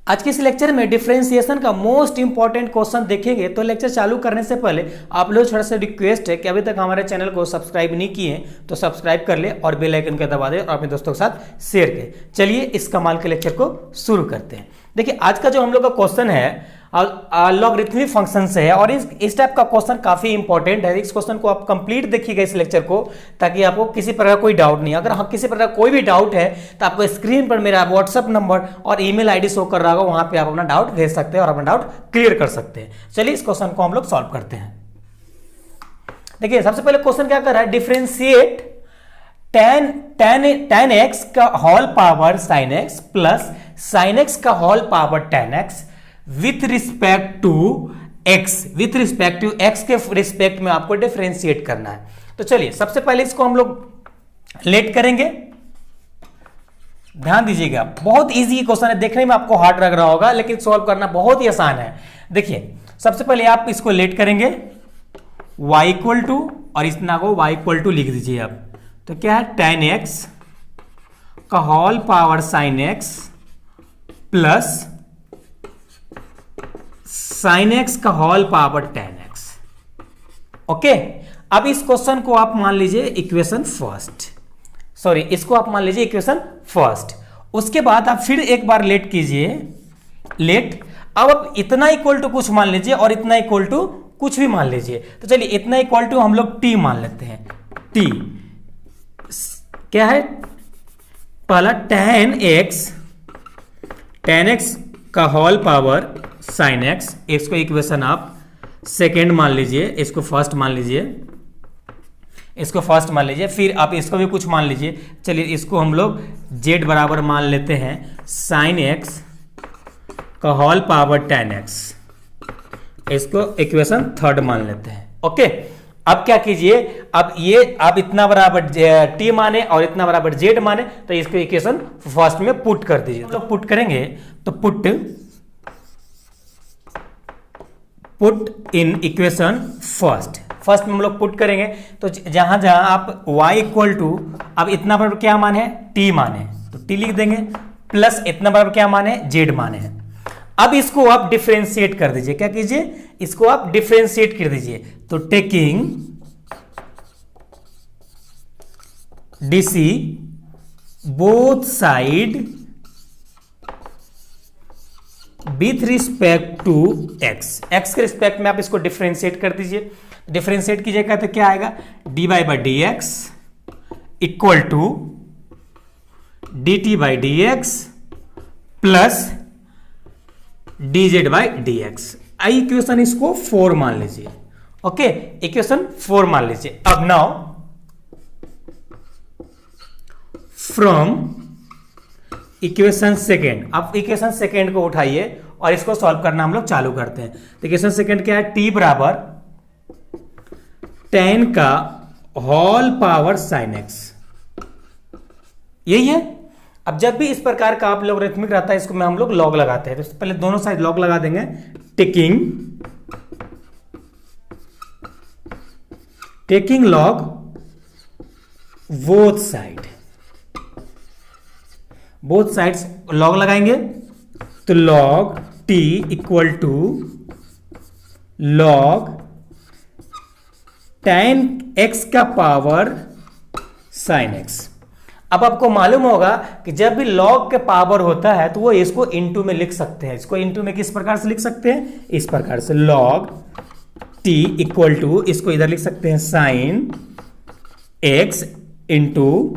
आज के इस लेक्चर में डिफरेंशिएशन का मोस्ट इंपॉर्टेंट क्वेश्चन देखेंगे। तो लेक्चर चालू करने से पहले आप लोग थोड़ा सा रिक्वेस्ट है कि अभी तक हमारे चैनल को सब्सक्राइब नहीं किए हैं तो सब्सक्राइब कर ले और बेल आइकन को दबा दे और अपने दोस्तों के साथ शेयर करें। चलिए इस कमाल के लेक्चर को शुरू करते हैं। देखिए आज का जो हम लोग का क्वेश्चन है लॉगरिथमिक फंक्शन से है और इस टाइप का क्वेश्चन काफी इंपॉर्टेंट है। इस क्वेश्चन को आप कंप्लीट देखिएगा इस लेक्चर को, ताकि आपको किसी प्रकार का कोई डाउट नहीं। अगर किसी प्रकार कोई भी डाउट है तो आपको स्क्रीन पर मेरा व्हाट्सएप नंबर और ईमेल आईडी शो कर रहा होगा, वहां पे आप अपना डाउट भेज सकते हैं और अपना डाउट क्लियर कर सकते हैं। चलिए इस क्वेश्चन को हम लोग सॉल्व करते हैं। देखिए सबसे पहले क्वेश्चन क्या कर रहा है, डिफरेंशिएट tan x का whole power sin x plus sin x का whole power tan x with respect to x के रिस्पेक्ट में आपको डिफरेंशिएट करना है। तो चलिए सबसे पहले इसको हम लोग लेट करेंगे। ध्यान दीजिएगा, बहुत इजी क्वेश्चन है, देखने में आपको हार्ड लग रहा होगा लेकिन सॉल्व करना बहुत ही आसान है। देखिए सबसे पहले आप इसको लेट करेंगे y इक्वल टू और इतना को y इक्वल टू लिख दीजिए आप। तो क्या है, tan x का whole power sin x plus sin x का whole power tan x। Okay, अब इस क्वेश्चन को आप मान लीजिए इक्वेशन फर्स्ट, सॉरी इसको आप मान लीजिए इक्वेशन फर्स्ट। उसके बाद आप फिर एक बार लेट कीजिए, लेट। अब आप इतना इक्वल टू कुछ मान लीजिए और इतना इक्वल टू कुछ भी मान लीजिए। तो चलिए इतना इक्वल टू हम लोग t मान लेते हैं। t क्या है, पहला tan x का होल पावर sin x, इसको इक्वेशन आप सेकेंड मान लीजिए, इसको फर्स्ट मान लीजिए, इसको फर्स्ट मान लीजिए, फिर आप इसको भी कुछ मान लीजिए। चलिए इसको हम लोग z बराबर मान लेते हैं sin x का होल पावर tan x, इसको इक्वेशन थर्ड मान लेते हैं। ओके, अब क्या कीजिए, अब ये आप इतना बराबर t माने और इतना बराबर z माने, तो इसको इक्वेशन फर्स्ट में पुट कर दीजिए। तो पुट करेंगे तो पुट इन इक्वेशन फर्स्ट में हम लोग पुट करेंगे। तो जहां जहां आप y इक्वल टू, अब इतना बराबर क्या मान है, t मान है, तो t लिख देंगे, प्लस इतना बराबर क्या मान है, z मान है। अब इसको आप डिफरेंशिएट कर दीजिए, क्या कीजिए, इसको आप डिफरेंशिएट कर दीजिए। तो taking DC both side with respect to x के रिस्पेक्ट में आप इसको डिफरेंशिएट कर दीजिए। डिफरेंशिएट कीजिएगा तो क्या आएगा, dy by d x equal to dt by d x plus dz by d x. I equation इसको 4 मान लीजिए। ओके, इक्वेशन 4 मान लीजिए। अब नाउ फ्रॉम इक्वेशन सेकेंड, अब इक्वेशन सेकेंड को उठाइए और इसको सॉल्व करना हम लोग चालू करते हैं। तो इक्वेशन सेकेंड क्या है, t बराबर tan का होल पावर sin x, यही है। अब जब भी इस प्रकार का आप लॉगरिथमिक रहता है, इसको में हम लोग लॉग लगाते हैं। तो पहले दोनों साइड लॉग लगा देंगे। Taking log both sides log लगाएंगे। तो log t equal to log tan x का पावर sin x। अब आपको मालूम होगा कि जब भी लॉग के पावर होता है तो वो इसको इनटू में लिख सकते हैं। इसको इनटू में किस प्रकार से लिख सकते हैं, इस प्रकार से, लॉग t इक्वल टू, इसको इधर लिख सकते हैं sin x into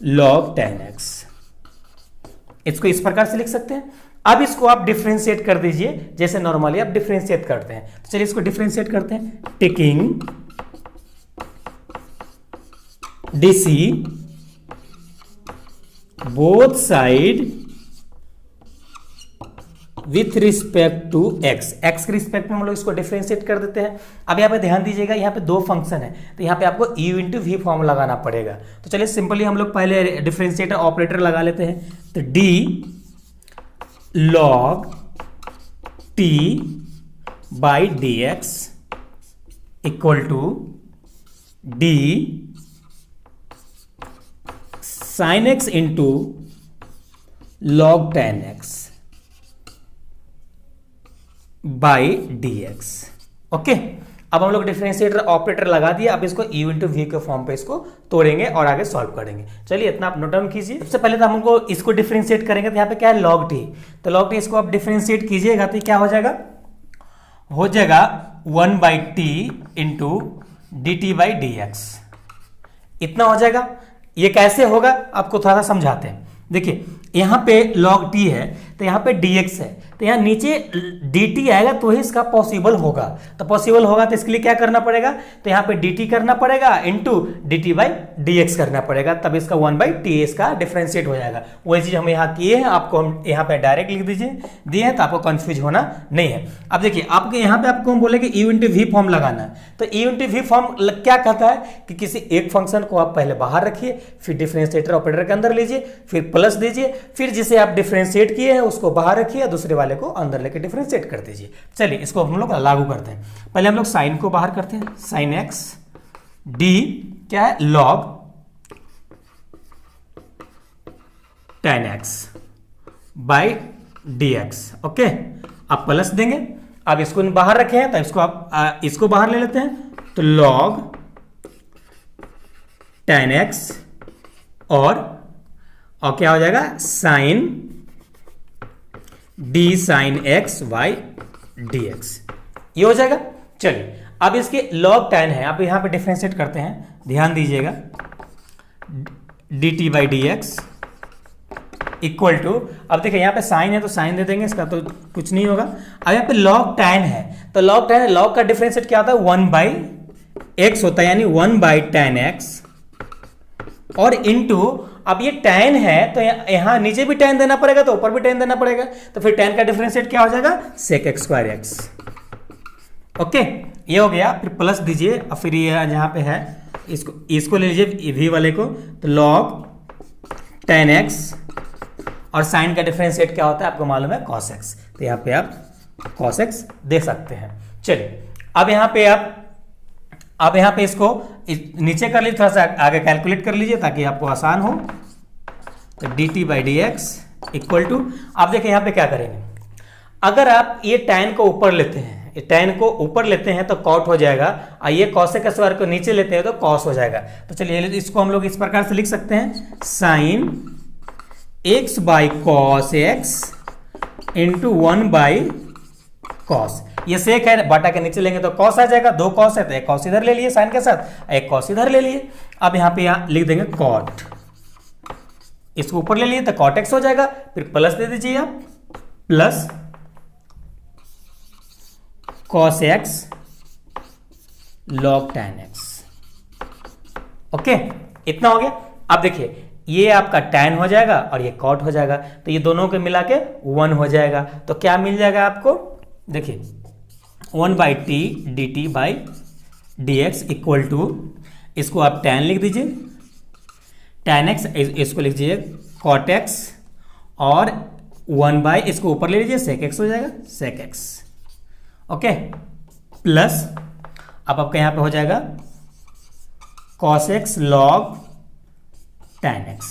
log tan x, इसको इस प्रकार से लिख सकते हैं। अब इसको आप डिफरेंशिएट कर दीजिए जैसे नॉर्मली आप डिफरेंशिएट करते हैं। तो चलिए इसको डिफरेंशिएट करते हैं। Taking DC both side with respect to x के रिस्पेक्ट में हम लोग इसको डिफरेंशिएट कर देते हैं। अब यहाँ पे ध्यान दीजिएगा, यहाँ पे दो फंक्शन है तो यहाँ पे आपको u इंटू वी फॉर्म लगाना पड़ेगा। तो चलिए सिंपली हम लोग पहले डिफरेंशिएटर ऑपरेटर लगा लेते हैं। तो d log t by d x equal to d sin x into log tan x by d x. Okay, अब हम लोग डिफरेंशिएटर ऑपरेटर लगा दिया, अब इसको u इंटू वी के फॉर्म पे इसको तोड़ेंगे और आगे सॉल्व करेंगे। चलिए इतना आप नोट डाउन कीजिए। सबसे पहले तो हमको इसको डिफरेंशिएट करेंगे, तो यहाँ पे क्या है log t, तो log t इसको आप डिफरेंशिएट कीजिएगा तो क्या हो जाएगा 1 by T into D t by d x, इतना हो जाएगा। ये कैसे होगा आपको थोड़ा सा समझाते हैं। देखिए यहाँ पे log t है तो यहाँ पे dx है, तो यहाँ नीचे dt आएगा तो ही इसका पॉसिबल होगा, तो पॉसिबल होगा तो इसके लिए क्या करना पड़ेगा, तो यहाँ पे dt करना पड़ेगा इंटू dt बाई dx करना पड़ेगा, तब इसका 1 बाई टी इसका डिफरेंशिएट हो जाएगा। वही चीज हम यहाँ किए हैं, आपको हम यहाँ पे डायरेक्ट लिख दीजिए दिए हैं, तो आपको कंफ्यूज होना नहीं है। अब देखिए आपके यहाँ पे आपको हम बोले कि u इंटू वी फॉर्म लगाना है, तो u इंटू वी फॉर्म क्या कहता है कि किसी एक फंक्शन को आप पहले बाहर रखिए, फिर डिफरेंशिएटर ऑपरेटर के अंदर लीजिए, फिर प्लस दीजिए, फिर जिसे आप डिफरेंशिएट किए हैं उसको बाहर रखिए, दूसरे वाले को अंदर लेके डिफरेंशिएट कर दीजिए। चलिए इसको हम लोग लागू करते हैं। पहले हम लोग साइन को बाहर करते हैं, साइन एक्स डी क्या है log ten x by d x. Okay, आप प्लस देंगे, अब इसको बाहर रखे हैं तो इसको आप इसको बाहर ले लेते हैं, तो लॉग टेन एक्स और क्या हो जाएगा sine d sine x y d x, ये हो जाएगा। चलिए अब इसके log tan है, आप यहां पे डिफरेंशिएट करते हैं, ध्यान दीजिएगा, d t by d x equal to, अब देखिए यहाँ पे साइन है तो साइन दे देंगे, इसका तो कुछ नहीं होगा। अब यहाँ पे log tan है, तो log tan है, log का डिफरेंशिएट क्या होता है 1 बाई एक्स होता है, यानी 1 बाई tan एक्स और इनटू, अब ये tan है तो यहां नीचे भी tan देना पड़ेगा तो ऊपर भी tan देना पड़ेगा, तो फिर tan का डिफरेंशिएट क्या हो जाएगा sec x square x. Okay, ये हो गया, फिर प्लस दीजिए और फिर ये जहां पे है इसको ले लीजिए v वाले को, तो log tan x और sin का डिफरेंशिएट क्या होता है आपको मालूम है cos x, तो यहां पे आप cos x दे सकते हैं। चलिए अब यहां पे इसको नीचे कर लीजिए, थोड़ा सा आगे कैलकुलेट कर लीजिए ताकि आपको आसान हो, तो d t by d x equal to, आप देखिए यहाँ पे क्या करेंगे, अगर आप ये tan को ऊपर लेते हैं, ये tan को ऊपर लेते हैं तो cot हो जाएगा, और ये cosec स्क्वायर को नीचे लेते हैं तो cos हो जाएगा। तो चलिए इसको हम लोग इस प्रकार से लिख सकते हैं, sine x by cos x into 1 by cos, ये सेक है, बटा के नीचे लेंगे तो कॉस आ जाएगा, 2 कॉस है तो एक कॉस इधर ले लिए साइन के साथ, एक कॉस इधर ले लिए। अब यहाँ पे लिख देंगे कॉट, इसको ऊपर ले लिए तो कॉट एक्स हो जाएगा, फिर प्लस दे दीजिए आप, plus cos x log ten x. Okay, इतना हो गया। अब देखिए ये आपका tan हो जाएगा और ये cot हो जाएगा, तो ये दोनों के मिला के 1 हो जाएगा, तो क्या मिल जाएगा आपको, देखिए 1 by t d t by d x equal to, इसको आप tan लिख दीजिए, tan x, इसको लिख दीजिए cot x और 1 बाई इसको ऊपर ले लीजिए sec x हो जाएगा sec x। ओके, प्लस अब आपका यहां पे हो जाएगा cos x log tan x।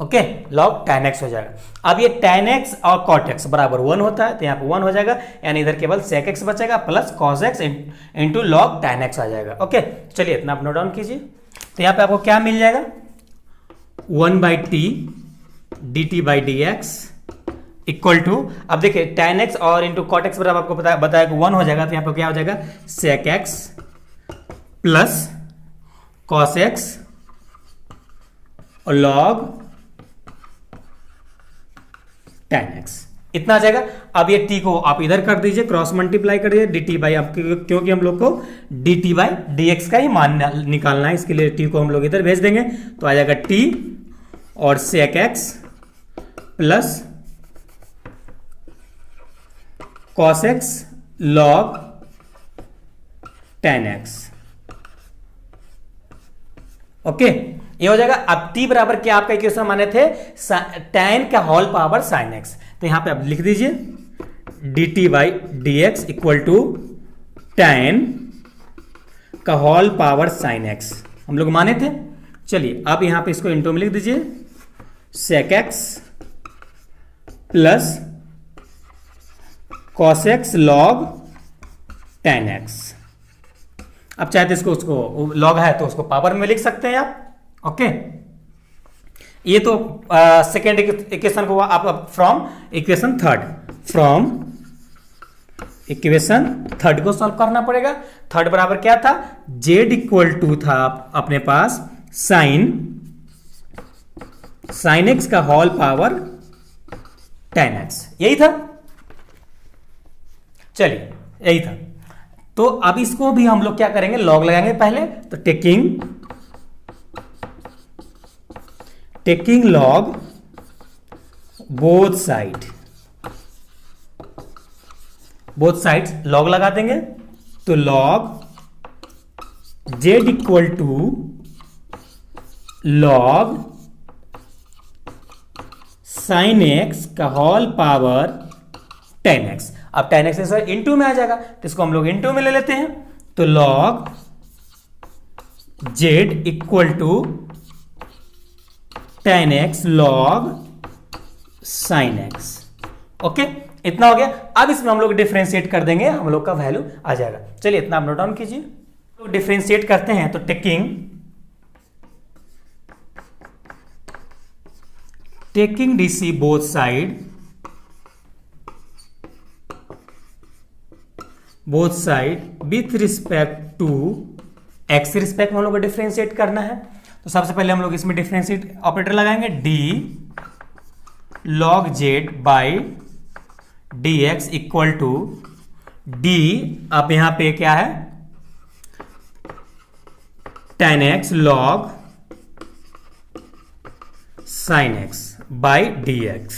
Okay, log tan x हो जाएगा। अब ये tan x और cot x बराबर 1 होता है, तो यहाँ पे 1 हो जाएगा, यानी इधर केवल sec x बचेगा plus cos x into log tan x आ जाएगा। ओके, चलिए इतना आप नोट डाउन कीजिए। तो यहाँ पे आपको क्या मिल जाएगा, 1 by t d t by d x equal to, अब देखिए tan x और इंटू cot x बराबर आपको बताया कि 1 हो जाएगा, तो यहाँ पे क्या हो जाएगा sec x plus cos x और log tan x, इतना आ जाएगा। अब ये t को आप इधर कर दीजिए, क्रॉस मल्टीप्लाई कर दीजिए dt बाई, आप क्योंकि हम लोग को dt बाई dx का ही मान निकालना है, इसके लिए t को हम लोग इधर भेज देंगे, तो आ जाएगा t और sec x plus cos x log tan x। Okay, ये हो जाएगा। अब t बराबर क्या आपका इक्वेशन माने थे, tan का होल पावर sin x, तो यहां पे आप लिख दीजिए dt by d x equal to tan का होल पावर sin x, हम लोग माने थे। चलिए अब यहां पे इसको इंटू में लिख दीजिए sec x plus cos x log tan x। अब चाहे तो इसको उसको लॉग है तो उसको पावर में लिख सकते हैं आप। ओके, ये तो सेकेंड इक्वेशन को आप from equation third, from equation third को सॉल्व करना पड़ेगा। थर्ड बराबर क्या था, z इक्वल टू था अपने पास साइन x का होल पावर tan x, यही था। चलिए यही था। तो अब इसको भी हम लोग क्या करेंगे, लॉग लगाएंगे पहले। तो taking log both sides log लगा देंगे। तो log z equal to log sine x का होल पावर tan x। अब tan x से इंटू में आ जाएगा तो इसको हम लोग इंटू में ले लेते हैं। तो log z equal to tan x log sin x। Okay, इतना हो गया। अब इसमें हम लोग डिफरेंशिएट कर देंगे, हम लोग का वैल्यू आ जाएगा। चलिए इतना आप नोट डाउन कीजिए। तो डिफरेंशिएट करते हैं तो taking DC both side with respect to x respect में हम लोग को डिफरेंशिएट करना है। तो सबसे पहले हम लोग इसमें डिफरेंशिएट ऑपरेटर लगाएंगे, d log z by dx equal to d, अब यहां पे क्या है, tan x log sin x by dx।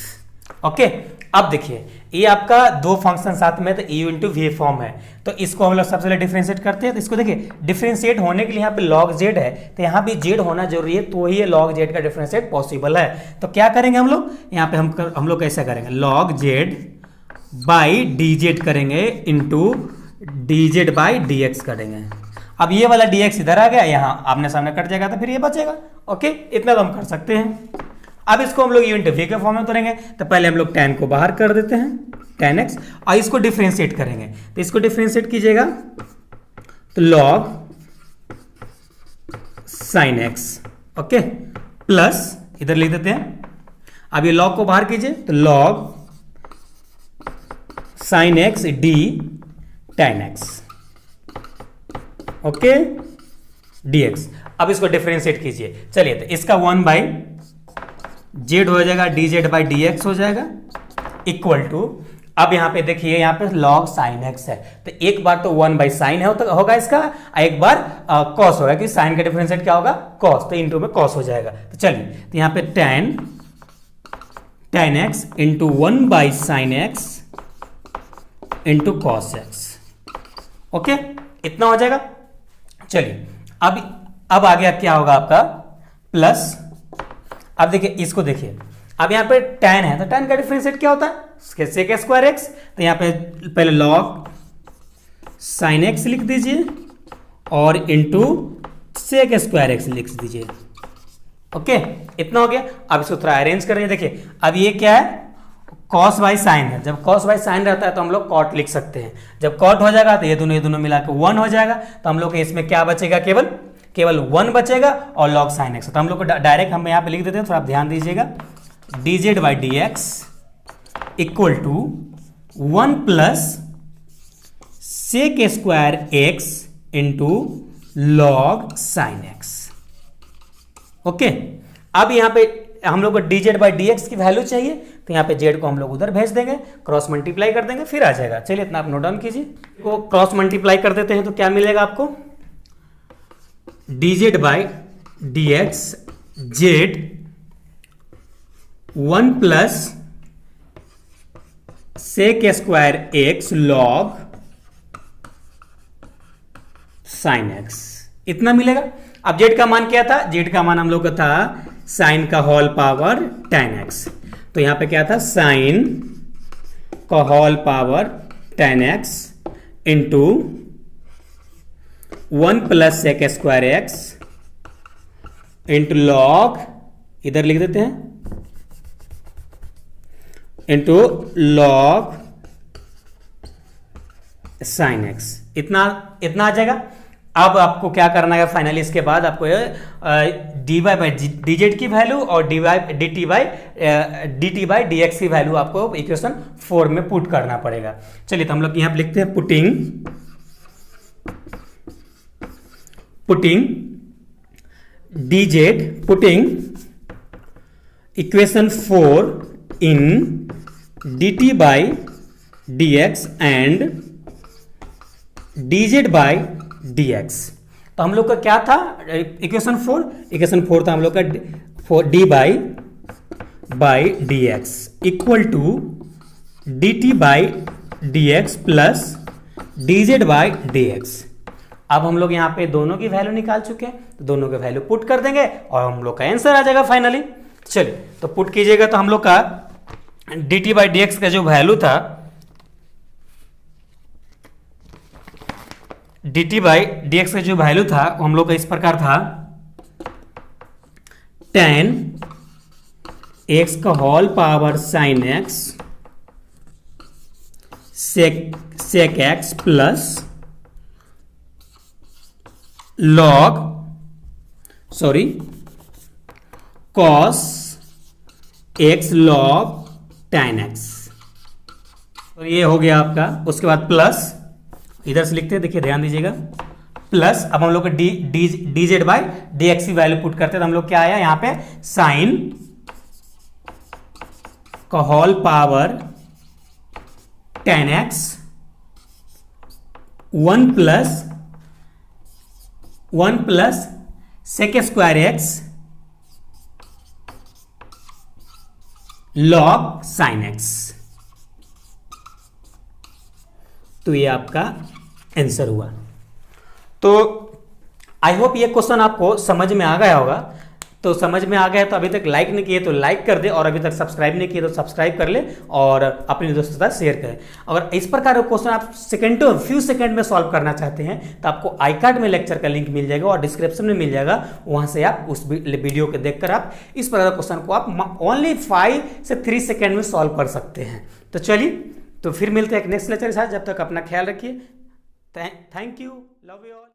Okay, अब देखिए ये आपका दो फंक्शन साथ में, तो u इंटू वी फॉर्म है। तो इसको हम लोग सबसे पहले डिफरेंशिएट करते हैं। तो इसको देखिए, डिफरेंशिएट होने के लिए यहाँ पे log z है, तो यहाँ भी z होना जरूरी है, तो ही ये log z का डिफरेंशिएट पॉसिबल है। तो क्या करेंगे हम लोग यहाँ पे, हम लोग कैसे करेंगे, log z बाई dz करेंगे इंटू dz बाई dx करेंगे। अब ये वाला dx इधर आ गया, यहाँ आमने सामने कट जाएगा तो फिर ये बचेगा। ओके, इतना तो हम कर सकते हैं। अब इसको हम लोग u इंटू वी के फॉर्म में उतरेंगे। तो पहले हम लोग tan को बाहर कर देते हैं, tan x, और इसको डिफरेंशिएट करेंगे। तो इसको डिफरेंशिएट कीजिएगा तो log sin x, okay, plus इधर लिख देते हैं। अब ये log को बाहर कीजिए तो log sin x d tan x, okay, dx। अब इसको डिफरेंशिएट कीजिए। चलिए, तो इसका 1 बाई z हो जाएगा, dz बाई dx हो जाएगा, इक्वल टू, अब यहां पे देखिए यहाँ पे log sin x है, तो एक बार तो 1 बाई साइन है होगा इसका, एक बार cos होगा, क्योंकि साइन का डिफरेंशिएट क्या होगा, cos, तो इंटू में cos हो जाएगा। तो चलिए, तो यहाँ पे tan x into 1 by sine x into cos x। Okay, इतना हो जाएगा। चलिए, अब आ गया क्या होगा आपका, प्लस, अब देखिए इसको देखिए, अब यहाँ पे tan है, तो tan का डिफरेंशिएट क्या होता है, sec स्क्वायर x। तो यहाँ पे पहले log sin x लिख दीजिए और इंटू sec स्क्वायर x लिख दीजिए। ओके, इतना हो गया। अब इसको थोड़ा अरेंज करेंगे। देखिए, अब ये क्या है, cos बाई साइन है। जब cos बाई साइन रहता है तो हम लोग cot लिख सकते हैं। जब cot हो जाएगा तो ये दोनों मिला के 1 हो जाएगा। तो हम लोग के इसमें क्या बचेगा, केवल 1 बचेगा और log sin x। तो हम लोग को डायरेक्ट हम यहाँ पे लिख देते हैं, थोड़ा आप ध्यान दीजिएगा, dz by dx equal to 1 plus sec square x into log sin x। Okay, अब यहाँ पे हम लोग को dz बाई dx की वैल्यू चाहिए, तो यहाँ पे z को हम लोग उधर भेज देंगे, क्रॉस मल्टीप्लाई कर देंगे, फिर आ जाएगा। चलिए, इतना आप नोट डाउन कीजिए। को क्रॉस मल्टीप्लाई कर देते हैं तो क्या मिलेगा आपको, dz by dx z 1 plus sec square x log sin x, इतना मिलेगा। अब z का मान क्या था, z का मान हम लोग का था sin का होल पावर tan x। तो यहां पे क्या था, sin का whole power tan x into 1 plus sec square x into log, इधर लिख देते हैं, इंटू log साइन एक्स, इतना इतना आ जाएगा। अब आपको क्या करना है फाइनली, इसके बाद आपको d y by d z की वैल्यू और d y d t by d x की वैल्यू आपको इक्वेशन 4 में पुट करना पड़ेगा। चलिए तो हम लोग यहाँ पे लिखते हैं putting D Z, putting equation 4 in D t by d x and D z by d x. तो हम लोग का क्या था इक्वेशन 4 था हम लोग का d by d x equal to d t by d x plus d z by d x. अब हम लोग यहाँ पे दोनों की वैल्यू निकाल चुके हैं, तो दोनों की वैल्यू पुट कर देंगे और हम लोग का आंसर आ जाएगा फाइनली। चलिए तो पुट कीजिएगा, तो हम लोग का D t by d x का जो वैल्यू था, D t by d x का जो वैल्यू था वो हम लोग का इस प्रकार था, tan एक्स का whole power sine x sec x plus cos x log tan x. तो ये हो गया आपका। उसके बाद प्लस इधर से लिखते हैं, देखिए ध्यान दीजिएगा, प्लस अब हम लोग D z by d x की वैल्यू पुट करते हैं, तो हम लोग क्या आया यहाँ पे साइन का whole power tan x 1 plus sec square x log sine x. तो ये आपका आंसर हुआ। तो आई होप ये क्वेश्चन आपको समझ में आ गया होगा। तो समझ में आ गया तो अभी तक लाइक नहीं किए तो लाइक कर दे, और अभी तक सब्सक्राइब नहीं किए तो सब्सक्राइब कर ले और अपने दोस्तों के साथ शेयर करें। अगर इस प्रकार का क्वेश्चन आप फ्यू सेकंड में सॉल्व करना चाहते हैं तो आपको आई कार्ड में लेक्चर का लिंक मिल जाएगा और डिस्क्रिप्शन में मिल जाएगा, वहां से आप उस वीडियो को देखकर आप इस प्रकार का क्वेश्चन को आप ओनली 5 से 3 सेकेंड में सॉल्व कर सकते हैं। तो चलिए तो फिर मिलते हैं एक नेक्स्ट लेक्चर के साथ। जब तक अपना ख्याल रखिए। Thank you, love you all.